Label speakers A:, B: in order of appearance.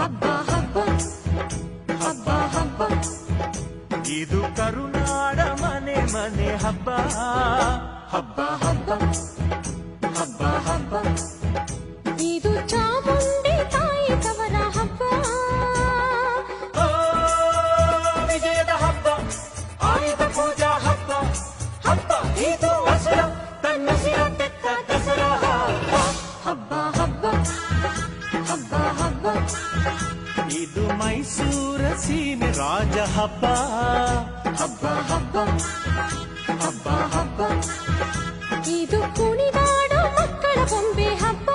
A: ಹಬ್ಬ ಹಬ್ಬ ಹಬ್ಬ ಹಬ್ಬ
B: ಇದು ಕರುನಾಡ ಮನೆ ಮನೆ ಹಬ್ಬ
A: ಹಬ್ಬ ಹಬ್ಬ ಹಬ್ಬ ಹಬ್ಬ ಇದು ಚಾಮುಂಡಿ ತಾಯಿ ತವರ ಹಬ್ಬ
B: ವಿಜಯದ ಹಬ್ಬ ಆಯುಧ ಪೂಜಾ ಹಬ್ಬ ಹಬ್ಬ ಇದು ದಸರಾ ತನ್ನ ಸಿರ ತೆತ್ತ ದಸರಾ
A: ಹಬ್ಬ ಹಬ್ಬ ಹಬ್ಬ ಹಬ್ಬ
B: ಇದು ಮೈಸೂರ ಸೀಮೆ ರಾಜ ಹಬ್ಬ
A: ಹಬ್ಬ ಹಬ್ಬ ಹಬ್ಬ ಹಬ್ಬ ಇದು ಕುಣಿದಾಡೋ ಮಕ್ಕಳ ಬೊಂಬೆ ಹಬ್ಬ